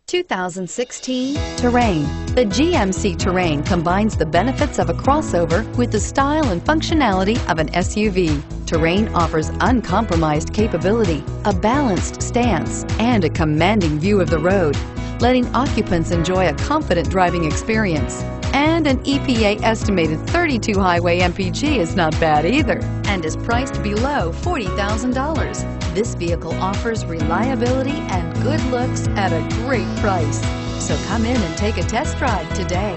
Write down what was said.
2016 Terrain. The GMC Terrain combines the benefits of a crossover with the style and functionality of an SUV. Terrain offers uncompromised capability, a balanced stance, and a commanding view of the road, letting occupants enjoy a confident driving experience. And an EPA estimated 32 highway MPG is not bad either, and is priced below $40,000. This vehicle offers reliability and good looks at a great price. So come in and take a test drive today.